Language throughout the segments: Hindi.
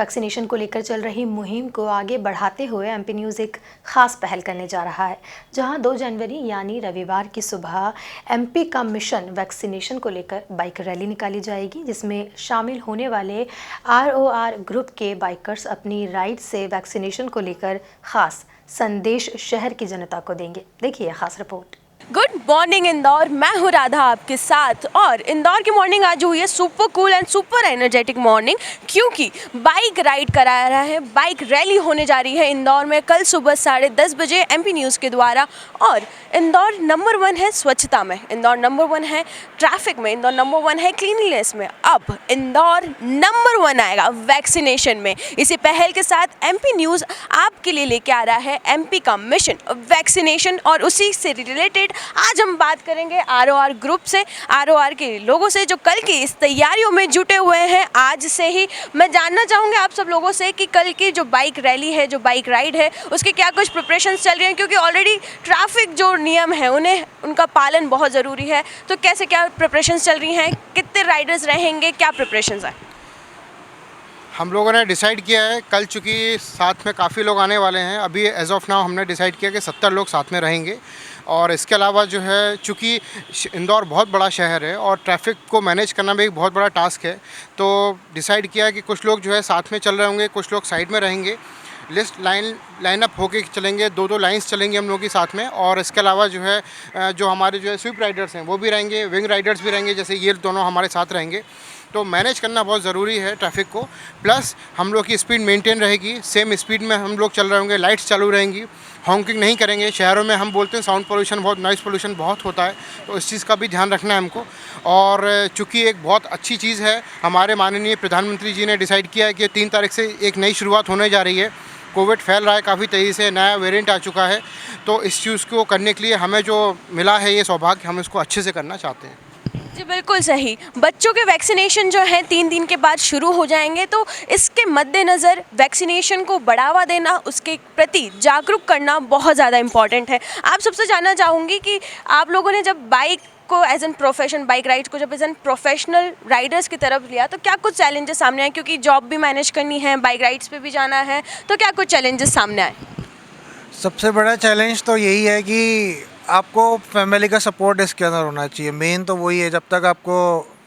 वैक्सीनेशन को लेकर चल रही मुहिम को आगे बढ़ाते हुए एमपी न्यूज़ एक खास पहल करने जा रहा है, जहां 2 जनवरी यानी रविवार की सुबह एमपी का मिशन वैक्सीनेशन को लेकर बाइक रैली निकाली जाएगी, जिसमें शामिल होने वाले आरओआर ग्रुप के बाइकर्स अपनी राइड से वैक्सीनेशन को लेकर खास संदेश शहर की जनता को देंगे। देखिए खास रिपोर्ट। गुड मॉर्निंग इंदौर, मैं हूँ राधा आपके साथ। और इंदौर की मॉर्निंग आज हुई है super cool and super energetic morning, क्योंकि बाइक राइड कराया रहा है, बाइक रैली होने जा रही है इंदौर में कल सुबह 10:30 बजे एमपी न्यूज़ के द्वारा। और इंदौर नंबर 1 है स्वच्छता में, इंदौर नंबर 1 है ट्रैफिक में, इंदौर नंबर 1 है क्लीनलीनेस में। अब इंदौर नंबर 1 आएगा वैक्सीनेशन में। इसी पहल के साथ एमपी न्यूज़ आपके लिए लेके आ रहा है एमपी का मिशन वैक्सीनेशन। और उसी से रिलेटेड आज हम बात करेंगे आरओआर ग्रुप से, आरओआर के लोगों से जो कल की इस तैयारियों में जुटे हुए हैं। आज से ही मैं जानना चाहूँगी आप सब लोगों से कि कल की जो बाइक रैली है, जो बाइक राइड है, उसके क्या कुछ प्रिपरेशंस चल रहे हैं, क्योंकि ऑलरेडी ट्रैफिक जो नियम है उनका पालन बहुत ज़रूरी है। तो कैसे क्या प्रिपरेशंस चल रही हैं, कितने राइडर्स रहेंगे, क्या प्रिपरेशंस है? हम लोगों ने डिसाइड किया है, कल चूँकि साथ में काफ़ी लोग आने वाले हैं, अभी एज ऑफ नाउ हमने डिसाइड किया कि 70 लोग साथ में रहेंगे। और इसके अलावा जो है, चूँकि इंदौर बहुत बड़ा शहर है और ट्रैफिक को मैनेज करना भी एक बहुत बड़ा टास्क है, तो डिसाइड किया है कि कुछ लोग जो है साथ में चल रहे होंगे, कुछ लोग साइड में रहेंगे। लिस्ट लाइन अप होके चलेंगे, 2-2 लाइन्स चलेंगे हम लोग के साथ में। और इसके अलावा जो है जो हमारे जो है स्विप राइडर्स हैं वो भी रहेंगे, विंग राइडर्स भी रहेंगे, जैसे ये दोनों हमारे साथ रहेंगे। तो मैनेज करना बहुत ज़रूरी है ट्रैफिक को। प्लस हम लोग की स्पीड मेंटेन रहेगी, सेम स्पीड में हम लोग चल रहे होंगे, लाइट्स चालू रहेंगी, हॉन्किंग नहीं करेंगे। शहरों में हम बोलते हैं साउंड पोल्यूशन बहुत, नॉइज़ पोल्यूशन बहुत होता है, तो इस चीज़ का भी ध्यान रखना है हमको। और चूँकि एक बहुत अच्छी चीज़ है, हमारे माननीय प्रधानमंत्री जी ने डिसाइड किया है कि 3 तारीख से एक नई शुरुआत होने जा रही है। कोविड फैल रहा है काफ़ी तेज़ी से, नया वेरिएंट आ चुका है, तो इस चीज़ को करने के लिए हमें जो मिला है ये सौभाग्य, हम इसको अच्छे से करना चाहते हैं। जी बिल्कुल सही। बच्चों के वैक्सीनेशन जो है 3 दिन के बाद शुरू हो जाएंगे, तो इसके मद्देनज़र वैक्सीनेशन को बढ़ावा देना, उसके प्रति जागरूक करना बहुत ज़्यादा इम्पॉर्टेंट है। आप सबसे जानना चाहूँगी कि आप लोगों ने जब बाइक को as an profession, bike rides को जब एज एन प्रोफेशनल राइडर्स की तरफ लिया, तो क्या कुछ चैलेंजेस सामने आए? क्योंकि जॉब भी मैनेज करनी है, बाइक राइड्स पे भी जाना है, तो क्या कुछ चैलेंजेस सामने आए? सबसे बड़ा चैलेंज तो यही है कि आपको फैमिली का सपोर्ट इसके अंदर होना चाहिए। मेन तो वही है, जब तक आपको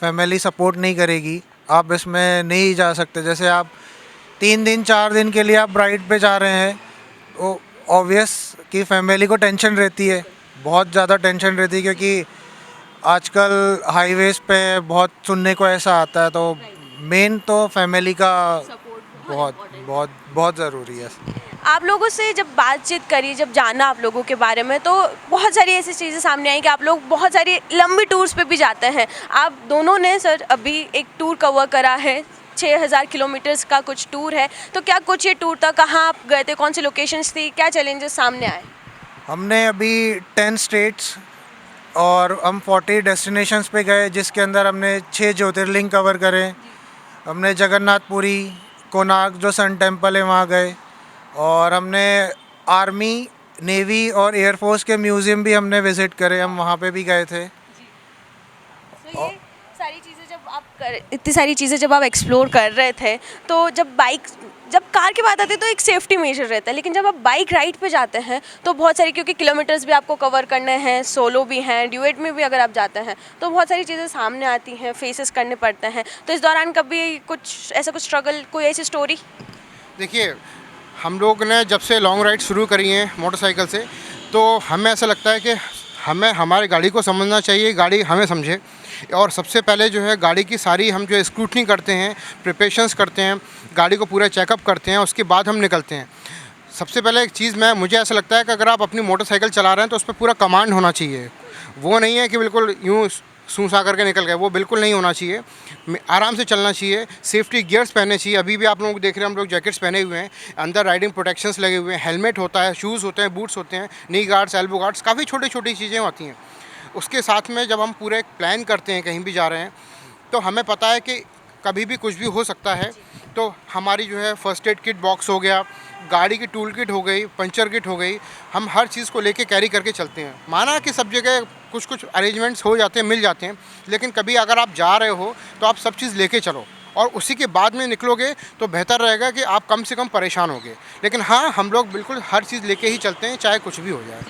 फैमिली सपोर्ट नहीं करेगी आप इसमें नहीं जा सकते। जैसे आप 3 दिन 4 दिन के लिए आप राइड पे जा रहे हैं, तो ऑब्वियस कि फैमिली को टेंशन रहती है, बहुत ज़्यादा टेंशन रहती है, क्योंकि आजकल हाईवेज़ पे बहुत सुनने को ऐसा आता है। तो मेन तो फैमिली का बहुत बहुत बहुत ज़रूरी है। आप लोगों से जब बातचीत करी, जब जाना आप लोगों के बारे में, तो बहुत सारी ऐसी चीज़ें सामने आई कि आप लोग बहुत सारी लंबी टूर्स पे भी जाते हैं। आप दोनों ने सर अभी एक टूर कवर करा है, 6000 किलोमीटर्स का कुछ टूर है, तो क्या कुछ ये टूर था, कहाँ आप गए थे, कौन सी लोकेशंस थी, क्या चैलेंजेस सामने आए? हमने अभी 10 स्टेट्स और हम 40 डेस्टिनेशंस पे गए, जिसके अंदर हमने 6 ज्योतिर्लिंग कवर करे। हमने जगन्नाथपुरी, कोणार्क जो सन टेम्पल है वहाँ गए, और हमने आर्मी, नेवी और एयरफोर्स के म्यूज़ियम भी हमने विज़िट करे, हम वहाँ पे भी गए थे। तो ये सारी चीज़ें इतनी सारी चीज़ें जब आप एक्सप्लोर कर रहे थे, तो जब कार की बात आती है तो एक सेफ्टी मेजर रहता है, लेकिन जब आप बाइक राइड पे जाते हैं तो बहुत सारी, क्योंकि किलोमीटर्स भी आपको कवर करने हैं, सोलो भी हैं, ड्यूएट में भी अगर आप जाते हैं तो बहुत सारी चीज़ें सामने आती हैं, फेसेस करने पड़ते हैं। तो इस दौरान कभी कुछ ऐसा कुछ स्ट्रगल, कोई ऐसी स्टोरी? देखिए, हम लोग ने जब से लॉन्ग राइड शुरू करी हैं मोटरसाइकिल से, तो हमें ऐसा लगता है कि हमें हमारी गाड़ी को समझना चाहिए, गाड़ी हमें समझे। और सबसे पहले जो है गाड़ी की सारी हम जो स्क्रूटनी करते हैं, प्रिपरेशंस करते हैं, गाड़ी को पूरा चेकअप करते हैं, उसके बाद हम निकलते हैं। सबसे पहले एक चीज़ मुझे ऐसा लगता है कि अगर आप अपनी मोटरसाइकिल चला रहे हैं तो उस पर पूरा कमांड होना चाहिए। वो नहीं है कि बिल्कुल यूँ सूसा करके निकल गए, वो बिल्कुल नहीं होना चाहिए। आराम से चलना चाहिए, सेफ्टी गियर्स पहनने चाहिए। अभी भी आप लोग देख रहे हैं, हम लोग जैकेट्स पहने हुए हैं, अंदर राइडिंग प्रोटेक्शंस लगे हुए हैं, हेलमेट होता है, शूज़ होते हैं, बूट्स होते हैं, नी गार्ड्स, एल्बो गार्ड्स, काफ़ी छोटी छोटी चीज़ें होती हैं। उसके साथ में जब हम पूरे एक प्लान करते हैं, कहीं भी जा रहे हैं, तो हमें पता है कि कभी भी कुछ भी हो सकता है। तो हमारी जो है फर्स्ट एड किट बॉक्स हो गया, गाड़ी की टूल किट हो गई, पंचर किट हो गई, हम हर चीज़ को लेके कैरी करके चलते हैं। माना कि सब जगह कुछ अरेंजमेंट्स हो जाते हैं, मिल जाते हैं, लेकिन कभी अगर आप जा रहे हो तो आप सब चीज़ लेके चलो। और उसी के बाद में निकलोगे तो बेहतर रहेगा कि आप कम से कम परेशान होगे। लेकिन हाँ, हम लोग बिल्कुल हर चीज़ लेके ही चलते हैं, चाहे कुछ भी हो जाए।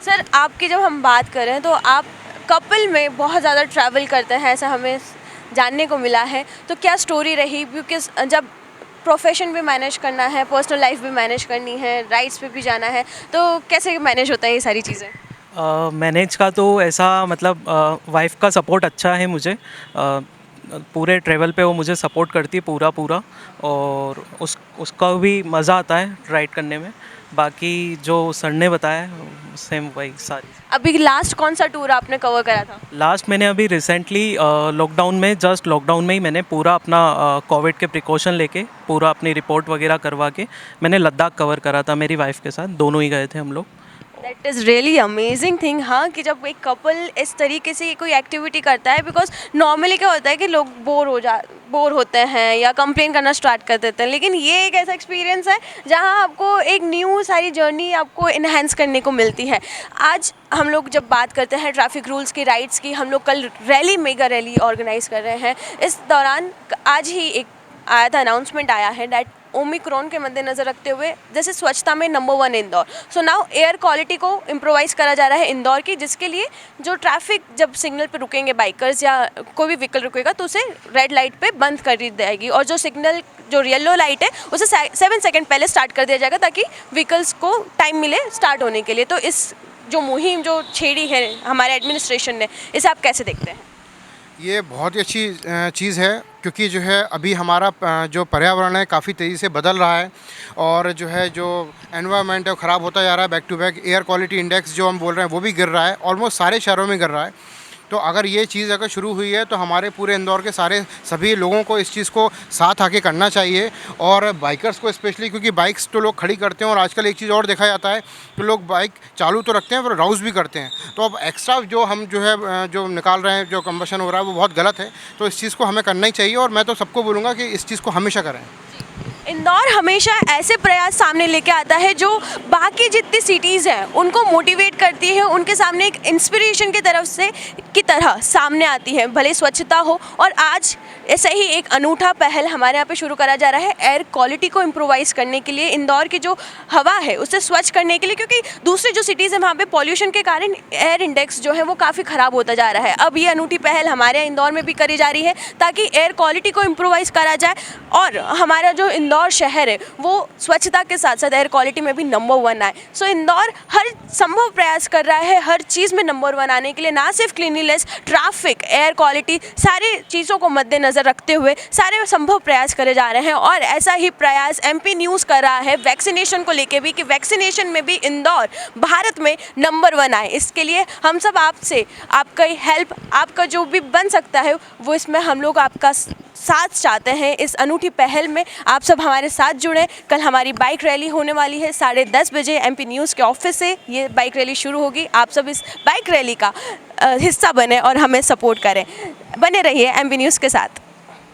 सर, आपकी जब हम बात करें तो आप कपल में बहुत ज़्यादा ट्रैवल करते हैं, ऐसा हमें जानने को मिला है। तो क्या स्टोरी रही, बिकॉज जब प्रोफेशन भी मैनेज करना है, पर्सनल लाइफ भी मैनेज करनी है, राइड्स पे भी जाना है, तो कैसे मैनेज होता है ये सारी चीज़ें? मैनेज का तो ऐसा मतलब वाइफ का सपोर्ट अच्छा है मुझे। पूरे ट्रैवल पे वो मुझे सपोर्ट करती है पूरा पूरा, और उसका भी मज़ा आता है राइड करने में। बाकी जो सर ने बताया सेम वही सारी। अभी लास्ट कौन सा टूर आपने कवर करा था? लास्ट मैंने अभी रिसेंटली लॉकडाउन में ही मैंने पूरा अपना कोविड के प्रिकॉशन लेके पूरा अपनी रिपोर्ट वगैरह करवा के मैंने लद्दाख कवर करा था मेरी वाइफ के साथ, दोनों ही गए थे हम लोग। That is really amazing thing. हाँ, कि जब एक कपल इस तरीके से कोई एक्टिविटी करता है, बिकॉज नॉर्मली क्या होता है कि लोग बोर होते हैं या कंप्लेन करना स्टार्ट कर देते हैं, लेकिन ये एक ऐसा एक्सपीरियंस है जहाँ आपको एक न्यू सारी जर्नी आपको इन्हेंस करने को मिलती है। आज हम लोग जब बात करते हैं ट्रैफिक रूल्स की, राइड्स की, हम लोग कल मेगा रैली ऑर्गेनाइज कर रहे हैं। इस दौरान आज ही एक आया था, अनाउंसमेंट आया है दैट ओमिक्रॉन के मद्देनज़र रखते हुए जैसे स्वच्छता में number 1 Indore, so now air quality को इम्प्रोवाइज़ करा जा रहा है इंदौर की, जिसके लिए जो ट्रैफिक जब सिग्नल पे रुकेंगे बाइकर्स या कोई भी व्हीकल रुकेगा तो उसे रेड लाइट पे बंद कर दी जाएगी, और जो सिग्नल जो येलो लाइट है उसे 7 सेकंड पहले स्टार्ट कर दिया जाएगा ताकि व्हीकल्स को टाइम मिले स्टार्ट होने के लिए। तो इस जो मुहिम जो छेड़ी है हमारे एडमिनिस्ट्रेशन ने, इसे आप कैसे देखते हैं? ये बहुत ही अच्छी चीज़ है, क्योंकि जो है अभी हमारा जो पर्यावरण है काफ़ी तेज़ी से बदल रहा है, और जो एनवायरनमेंट है वो ख़राब होता जा रहा है। Back to back air quality index जो हम बोल रहे हैं वो भी गिर रहा है, ऑलमोस्ट सारे शहरों में गिर रहा है। तो अगर ये चीज़ अगर शुरू हुई है तो हमारे पूरे इंदौर के सभी लोगों को इस चीज़ को साथ आके करना चाहिए, और बाइकर्स को स्पेशली, क्योंकि बाइक्स तो लोग खड़ी करते हैं, और आजकल एक चीज़ और देखा जाता है कि लोग बाइक चालू तो रखते हैं पर राउज़ भी करते हैं। तो अब एक्स्ट्रा जो हम जो निकाल रहे हैं, जो कंबशन हो रहा है वो बहुत गलत है। तो इस चीज़ को हमें करना ही चाहिए, और मैं तो सबको बोलूँगा कि इस चीज़ को हमेशा करें। इंदौर हमेशा ऐसे प्रयास सामने लेके आता है जो बाकी जितनी सिटीज़ हैं उनको मोटिवेट करती है, उनके सामने एक इंस्पिरेशन की तरह सामने आती है, भले स्वच्छता हो। और आज ऐसा ही एक अनूठा पहल हमारे यहाँ पे शुरू करा जा रहा है एयर क्वालिटी को इम्प्रोवाइज़ करने के लिए, इंदौर की जो हवा है उसे स्वच्छ करने के लिए, क्योंकि दूसरी जो सिटीज़ हैं वहाँ पे पॉल्यूशन के कारण एयर इंडेक्स जो है वो काफ़ी ख़राब होता जा रहा है। अब ये अनूठी पहल हमारे यहाँ इंदौर में भी करी जा रही है ताकि एयर क्वालिटी को इम्प्रोवाइज़ करा जाए, और हमारा जो इंदौर शहर है वो स्वच्छता के साथ साथ एयर क्वालिटी में भी नंबर 1 आए। सो इंदौर हर संभव प्रयास कर रहा है हर चीज़ में नंबर 1 आने के लिए, ना सिर्फ क्लीनलीनेस, ट्रैफिक, एयर क्वालिटी, सारी चीज़ों को मद्देनज़र रखते हुए सारे संभव प्रयास करे जा रहे हैं। और ऐसा ही प्रयास एमपी न्यूज़ कर रहा है वैक्सीनेशन को लेके भी, कि वैक्सीनेशन में भी इंदौर भारत में नंबर 1 आए। इसके लिए हम सब आपसे आपका हेल्प, आपका जो भी बन सकता है वो इसमें हम लोग आपका साथ चाहते हैं। इस अनूठी पहल में आप सब हमारे साथ जुड़ें। कल हमारी बाइक रैली होने वाली है 10:30 बजे एमपी न्यूज़ के ऑफिस से ये बाइक रैली शुरू होगी। आप सब इस बाइक रैली का हिस्सा बने और हमें सपोर्ट करें। बने रहिए एमपी न्यूज़ के साथ।